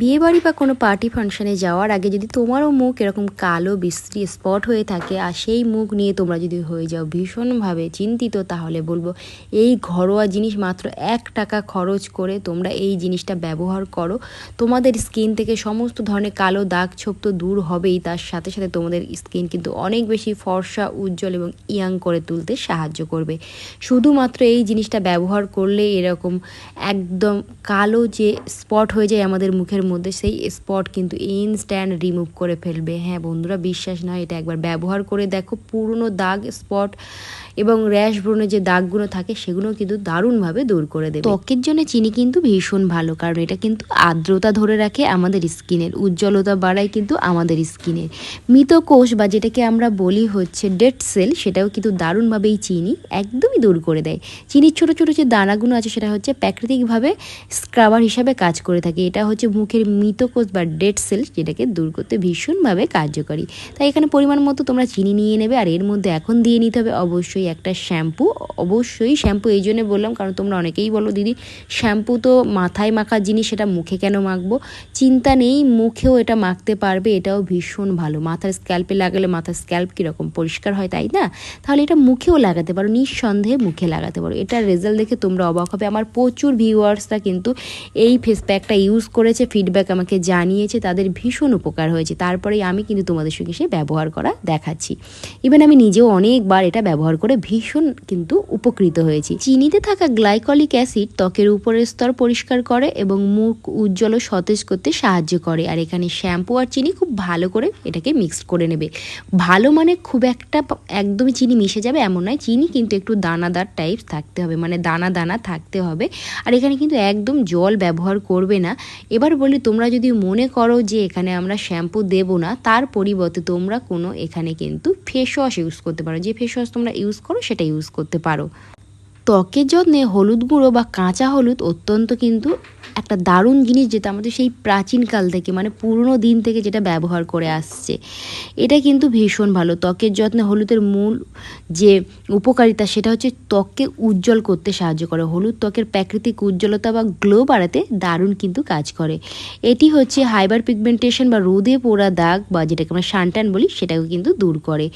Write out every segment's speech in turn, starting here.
বিয়েবাড়ি বা কোনো পার্টি ফাংশনে যাওয়ার আগে যদি তোমারও মুখ এরকম কালো বিশ্রী স্পট হয়ে থাকে আর সেই মুখ নিয়ে তোমরা যদি হয়ে যাও ভীষণভাবে চিন্তিত, তাহলে বলবো এই ঘরোয়া জিনিস মাত্র 1 টাকা খরচ করে তোমরা এই জিনিসটা ব্যবহার করো। তোমাদের স্কিন থেকে সমস্ত ধরনের কালো দাগ ছোপ তো দূর হবেই, তার সাথে সাথে তোমাদের স্কিন কিন্তু অনেক বেশি ফর্সা, উজ্জ্বল এবং ইয়াং করে তুলতে সাহায্য করবে। শুধুমাত্র এই জিনিসটা ব্যবহার করলে এরকম একদম কালো যে স্পট হয়ে যায় আমাদের মুখের মধ্যে, সেই স্পট কিন্তু ইনস্ট্যান্ট রিমুভ করে ফেলবে। হ্যাঁ বন্ধুরা, বিশ্বাস নয়, এটা একবার ব্যবহার করে দেখো। পুরনো দাগ, স্পট এবং র্যাশ ব্রণের যে দাগগুলো থাকে সেগুলো কিন্তু দারুণভাবে দূর করে দেবে। ত্বকের জন্য চিনি কিন্তু ভীষণ ভালো, কারণ এটা কিন্তু আর্দ্রতা ধরে রাখে আমাদের স্কিনের, উজ্জ্বলতা বাড়ায় কিন্তু আমাদের স্কিনের। মৃত কোষ বা যেটাকে আমরা বলি হচ্ছে ডেড সেল, সেটাও কিন্তু দারুণভাবে এই চিনি একদমই দূর করে দেয়। চিনির ছোটো ছোটো যে দানাগুলো আছে সেটা হচ্ছে প্রাকৃতিকভাবে স্ক্রাবার হিসাবে কাজ করে থাকে। এটা হচ্ছে মুখের মৃত কোষ বা ডেড সেল, যেটাকে দূর করতে ভীষণভাবে কার্যকরী। তাই এখানে পরিমাণ মতো তোমরা চিনি নিয়ে নেবে, আর এর মধ্যে এখন দিয়ে নিতে হবে অবশ্যই একটা শ্যাম্পু। অবশ্যই শ্যাম্পু এই জন্য বললাম কারণ তোমরা অনেকেই বলো দিদি শ্যাম্পু তো মাথায় মাখার জিনিস, সেটা মুখে কেন মাখবো? চিন্তা নেই, মুখেও এটা মাখতে পারবে, এটাও ভীষণ ভালো। মাথার স্ক্যাল্পে লাগালে মাথার স্ক্যাল্প কীরকম পরিষ্কার হয়, তাই না? তাহলে এটা মুখেও লাগাতে পারো, নিঃসন্দেহে মুখে লাগাতে পারো। এটার রেজাল্ট দেখে তোমরা অবাক হবে। আমার প্রচুর ভিউয়ার্সরা কিন্তু এই ফেস প্যাকটা ইউজ করেছে, ফিডব্যাক আমাকে জানিয়েছে, তাদের ভীষণ উপকার হয়েছে। তারপরেই আমি কিন্তু তোমাদের সঙ্গে সে ব্যবহার করা দেখাচ্ছি। ইভেন আমি নিজেও অনেকবার এটা ব্যবহার করে ভীষণ কিন্তু উপকৃত হয়েছি। চিনিতে থাকা গ্লাইকলিক অ্যাসিড ত্বকের উপরের স্তর পরিষ্কার করে এবং মুখ উজ্জ্বল ও সতেজ করতে সাহায্য করে। আর এখানে শ্যাম্পু আর চিনি খুব ভালো করে এটাকে মিক্স করে নেবে। ভালো মানে খুব একটা একদমই চিনি মিশে যাবে এমন নয়, চিনি কিন্তু একটু দানাদার টাইপ থাকতে হবে, মানে দানা দানা থাকতে হবে। আর এখানে কিন্তু একদম জল ব্যবহার করবে না। এবার বলি, তোমরা যদি মনে করো যে এখানে আমরা শ্যাম্পু দেব না, তার পরিবর্তে তোমরা কোনো এখানে কিন্তু ফেস ওয়াশ ইউজ করতে পারো। যে ফেস ওয়াশ তোমরা ইউজ করো সেটা ইউজ করতে পারো। ত্বকের যত্নে হলুদ গুঁড়ো বা কাঁচা হলুদ অত্যন্ত কিন্তু একটা দারুণ জিনিস, যেটা আমাদের সেই প্রাচীনকাল থেকে, মানে পুরনো দিন থেকে যেটা ব্যবহার করে আসছে। এটা কিন্তু ভীষণ ভালো। ত্বকের যত্নে হলুদের মূল যে উপকারিতা সেটা হচ্ছে ত্বককে উজ্জ্বল করতে সাহায্য করে। হলুদ ত্বকের প্রাকৃতিক উজ্জ্বলতা বা গ্লো বাড়াতে দারুণ কিন্তু কাজ করে। এটি হচ্ছে হাইপার পিগমেন্টেশন বা রোদে পোড়া দাগ বা যেটাকে আমরা সানট্যান বলি, সেটাকে কিন্তু দূর করে।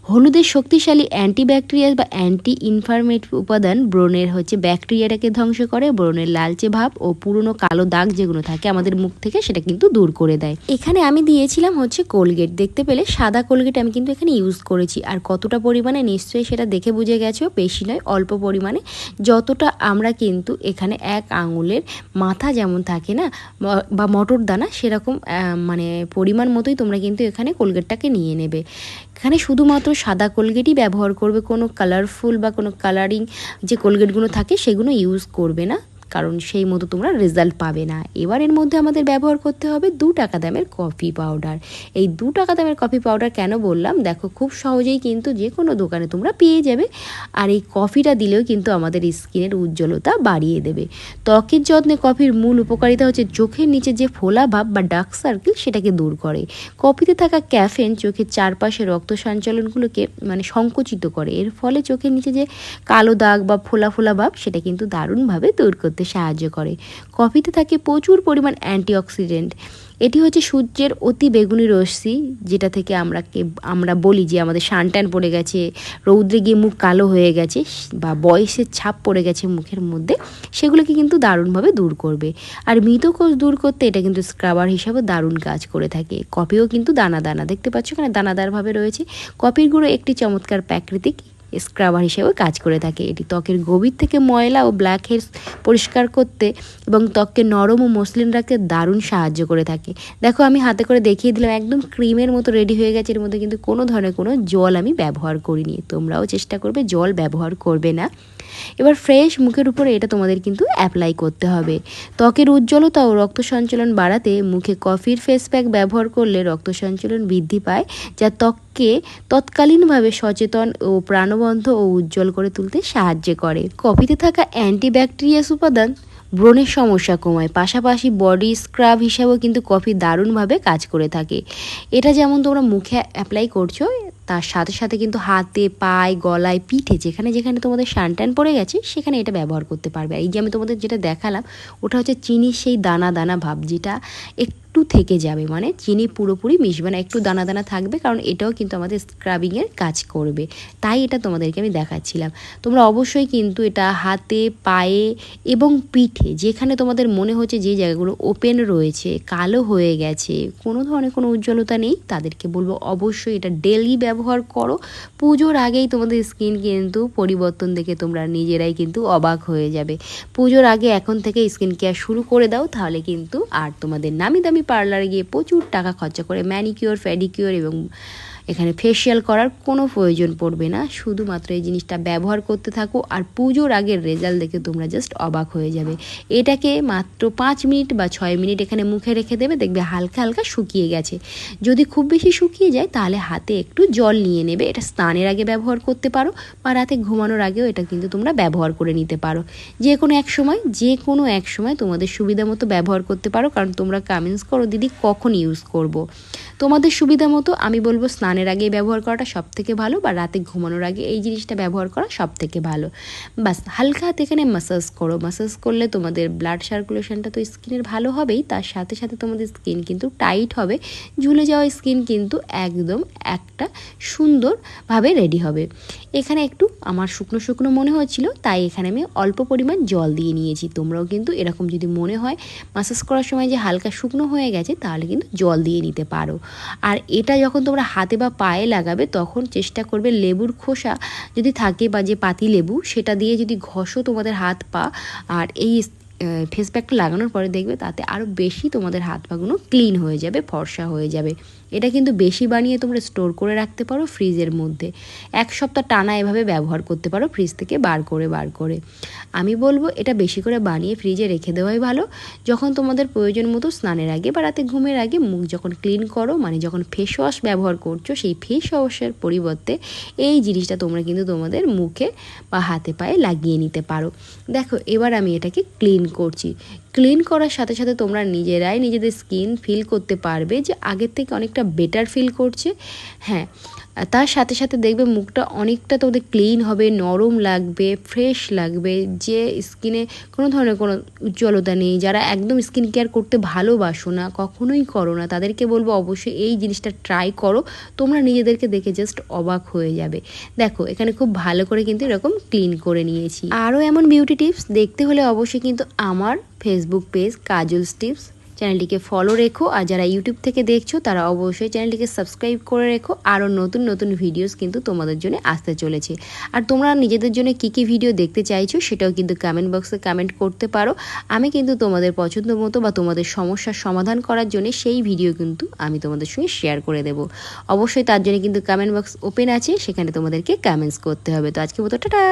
হলুদের শক্তিশালী অ্যান্টিব্যাকটেরিয়াল বা অ্যান্টি ইনফ্লামেটরি উপাদান ব্রণের হচ্ছে ব্যাকটেরিয়াটাকে ধ্বংস করে, ব্রণের লালচে ভাব ও পুরনো কালো দাগ যেগুলো থাকে আমাদের মুখ থেকে সেটা কিন্তু দূর করে দেয়। এখানে আমি দিয়েছিলাম হচ্ছে কোলগেট, দেখতে পেলে সাদা কোলগেট আমি কিন্তু এখানে ইউজ করেছি। আর কতটা পরিমাণে নিশ্চয়ই সেটা দেখে বুঝে গেছো, বেশি নয় অল্প পরিমাণে, যতটা আমরা কিন্তু এখানে 1 আঙুলের মাথা যেমন থাকে না বা মটর দানা, সেরকম মানে পরিমাণ মতোই তোমরা কিন্তু এখানে কোলগেটটাকে নিয়ে নেবে। এখানে শুধুমাত্র সাদা কোলগেটই ব্যবহার করবে, কোনো কালারফুল বা কোনো কালারিং যে কোলগেটগুলো থাকে সেগুলো ইউজ করবে না, কারণ সেই মতো তোমরা রেজাল্ট পাবে না। এবার এর মধ্যে আমাদের ব্যবহার করতে হবে 2 টাকা দামের কফি পাউডার। এই 2 টাকা দামের কফি পাউডার কেন বললাম, দেখো খুব সহজেই কিন্তু যে কোনো দোকানে তোমরা পেয়ে যাবে। আর এই কফিটা দিলেও কিন্তু আমাদের স্কিনের উজ্জ্বলতা বাড়িয়ে দেবে। ত্বকের যত্নে কফির মূল উপকারিতা হচ্ছে চোখের নিচে যে ফোলা ভাব বা ডার্ক সার্কেল সেটাকে দূর করে। কফিতে থাকা ক্যাফেন চোখের চারপাশে রক্ত সঞ্চালনগুলোকে মানে সংকুচিত করে, এর ফলে চোখের নিচে যে কালো দাগ বা ফোলা ফোলা ভাব সেটা কিন্তু দারুণভাবে দূর করতে সাহায্য করে। কফিতে থাকে প্রচুর পরিমাণ অ্যান্টিঅক্সিডেন্ট। এটি হচ্ছে সূর্যের অতি বেগুনি রশ্মি, যেটা থেকে আমরা বলি যে আমাদের সানট্যান পড়ে গেছে, রৌদ্রে গিয়ে মুখ কালো হয়ে গেছে বা বয়সের ছাপ পড়ে গেছে মুখের মধ্যে, সেগুলোকে কিন্তু দারুণভাবে দূর করবে। আর মৃত কোষ দূর করতে এটা কিন্তু স্ক্রাবার হিসাবে দারুণ কাজ করে থাকে। কফিও কিন্তু দানা দানা, দেখতে পাচ্ছ এখানে দানাদারভাবে রয়েছে। কফির গুঁড়ো একটি চমৎকার প্রাকৃতিক স্ক্রাবার হিসেবে কাজ করে থাকে। এটি ত্বকের গভীর থেকে ময়লা ও ব্ল্যাক হেডস পরিষ্কার করতে এবং ত্বককে নরম ও মসৃণ রাখতে দারুণ সাহায্য করে থাকে। দেখো আমি হাতে করে দেখিয়ে দিলাম, একদম ক্রিমের মতো রেডি হয়ে গেছে। এর মধ্যে কিন্তু কোনো ধরনের কোনো জল আমি ব্যবহার করিনি। তোমরাও চেষ্টা করবে জল ব্যবহার করবে না। এবার ফ্রেশ মুখের উপরে এটা তোমাদের কিন্তু অ্যাপ্লাই করতে হবে। ত্বকের উজ্জ্বলতা ও রক্ত সঞ্চালন বাড়াতে মুখে কফির ফেস প্যাক ব্যবহার করলে রক্ত সঞ্চালন বৃদ্ধি পায়, যা ত্বককে তৎকালীনভাবে সচেতন ও প্রাণবন্ত ও উজ্জ্বল করে তুলতে সাহায্য করে। কফিতে থাকা অ্যান্টিব্যাকটেরিয়াস উপাদান ব্রণের সমস্যা কমায়, পাশাপাশি বডি স্ক্রাব হিসাবেও কিন্তু কফি দারুণভাবে কাজ করে থাকে। এটা যেমন তোমরা মুখে অ্যাপ্লাই করছো, তার সাথে সাথে কিন্তু হাতে, পায়ে, গলায়, পিঠে যেখানে যেখানে তোমাদের সানট্যান পড়ে গেছে সেখানে এটা ব্যবহার করতে পারবে। আর এই যে আমি তোমাদের যেটা দেখালাম ওটা হচ্ছে চিনির সেই দানা দানা ভাব, যেটা একটু থেকে যাবে, মানে চিনি পুরোপুরি মিশবে না, একটু দানা দানা থাকবে, কারণ এটাও কিন্তু আমাদের স্ক্রাবিংয়ের কাজ করবে। তাই এটা তোমাদেরকে আমি দেখাচ্ছিলাম। তোমরা অবশ্যই কিন্তু এটা হাতে, পায়ে এবং পিঠে যেখানে তোমাদের মনে হচ্ছে যে জায়গাগুলো ওপেন রয়েছে, কালো হয়ে গেছে, কোনো ধরনের কোনো উজ্জ্বলতা নেই, তাদেরকে বলবো অবশ্যই এটা ডেলি ব্যবহার করো। পুজোর আগেই তোমাদের স্কিন কিন্তু পরিবর্তন দেখে তোমরা নিজেরাই কিন্তু অবাক হয়ে যাবে। পুজোর আগে এখন থেকে স্কিন কেয়ার শুরু করে দাও, তাহলে কিন্তু আর তোমাদের নামি দামি পার্লারে গিয়ে প্রচুর টাকা খরচা করে ম্যানিকিওর, ফেডিকিওর এবং এখানে ফেসিয়াল করার কোনো প্রয়োজন পড়বে না। শুধুমাত্র এই জিনিসটা ব্যবহার করতে থাকো, আর পুজোর আগের রেজাল্ট দেখে তোমরা জাস্ট অবাক হয়ে যাবে। এটাকে মাত্র 5 মিনিট বা 6 মিনিট এখানে মুখে রেখে দেবে, দেখবে হালকা হালকা শুকিয়ে গেছে। যদি খুব বেশি শুকিয়ে যায় তাহলে হাতে একটু জল নিয়ে নেবে। এটা স্নানের আগে ব্যবহার করতে পারো বা রাতে ঘুমানোর আগেও এটা কিন্তু তোমরা ব্যবহার করে নিতে পারো। যে কোনো এক সময় তোমাদের সুবিধা মতো ব্যবহার করতে পারো, কারণ তোমরা কমেন্টস করো দিদি কখন ইউজ করব। তোমাদের সুবিধা মতো আমি বলবো স্নানের আগে ব্যবহার করাটা সব থেকে ভালো, বা রাতে ঘুমানোর আগে এই জিনিসটা ব্যবহার করা সব থেকে ভালো। বাস হালকা হাতে এখানে ম্যাসাজ করো। ম্যাসাজ করলে তোমাদের ব্লাড সার্কুলেশনটা তো স্কিনের ভালো হবেই, তার সাথে সাথে তোমাদের স্কিন কিন্তু টাইট হবে, ঝুলে যাওয়া স্কিন কিন্তু একদম একটা সুন্দরভাবে রেডি হবে। এখানে একটু আমার শুকনো শুকনো মনে হচ্ছিল, তাই এখানে আমি অল্প পরিমাণ জল দিয়ে নিয়েছি। তোমরাও কিন্তু এরকম যদি মনে হয় ম্যাসাজ করার সময় যে হালকা শুকনো হয়ে গেছে, তাহলে কিন্তু জল দিয়ে নিতে পারো। আর এটা যখন তোমরা হাতে বা পায়ে লাগাবে তখন চেষ্টা করবে লেবুর খোসা যদি থাকে বা যে পাতি লেবু সেটা দিয়ে যদি ঘষো তোমাদের হাত পা, আর এই ফেস প্যাকটা লাগানোর পরে দেখবে তাতে আরও বেশি তোমাদের হাত পাগুলো ক্লিন হয়ে যাবে, ফর্সা হয়ে যাবে। এটা কিন্তু বেশি বানিয়ে তোমরা স্টোর করে রাখতে পারো ফ্রিজের মধ্যে। 1 সপ্তাহ টানা এভাবে ব্যবহার করতে পারো ফ্রিজ থেকে বার করে। আমি বলবো এটা বেশি করে বানিয়ে ফ্রিজে রেখে দেওয়াই ভালো। যখন তোমাদের প্রয়োজন মতো স্নানের আগে বা রাতে ঘুমের আগে মুখ যখন ক্লিন করো, মানে যখন ফেস ওয়াশ ব্যবহার করছো, সেই ফেস ওয়াশের পরিবর্তে এই জিনিসটা তোমরা কিন্তু তোমাদের মুখে বা হাতে পায়ে লাগিয়ে নিতে পারো। দেখো এবার আমি এটাকে ক্লিন করছি। ক্লিন করার সাথে সাথে তোমরা নিজেরাই নিজেদের স্কিন ফিল করতে পারবে যে আগের থেকে অনেকটা বেটার ফিল করছে। হ্যাঁ, তার সাথে সাথে দেখবে মুখটা অনেকটা তোমাদের ক্লিন হবে, নরম লাগবে, ফ্রেশ লাগবে। যে স্কিনে কোনো ধরনের কোনো উজ্জ্বলতা নেই, যারা একদম স্কিন কেয়ার করতে ভালোবাসো না, কখনোই করো না, তাদেরকে বলবো অবশ্যই এই জিনিসটা ট্রাই করো। তোমরা নিজেদেরকে দেখে জাস্ট অবাক হয়ে যাবে। দেখো এখানে খুব ভালো করে কিন্তু এরকম ক্লিন করে নিয়েছি। আরও এমন বিউটি টিপস দেখতে হলে অবশ্যই কিন্তু আমার ফেসবুক পেজ কাজলস টিপস চ্যানেলটিকে ফলো রেখো, আর যারা ইউটিউব থেকে দেখছো তারা অবশ্যই চ্যানেলটিকে সাবস্ক্রাইব করে রেখো। আরও নতুন নতুন ভিডিওস কিন্তু তোমাদের জন্য আসতে চলেছে। আর তোমরা নিজেদের জন্য কী কী ভিডিও দেখতে চাইছো সেটাও কিন্তু কমেন্ট বক্সে কমেন্ট করতে পারো। আমি কিন্তু তোমাদের পছন্দ মতো বা তোমাদের সমস্যার সমাধান করার জন্য সেই ভিডিও কিন্তু আমি তোমাদের সঙ্গে শেয়ার করে দেব। অবশ্যই তার জন্য কিন্তু কমেন্ট বক্স ওপেন আছে, সেখানে তোমাদেরকে কমেন্টস করতে হবে। তো আজকে মতো টাটা।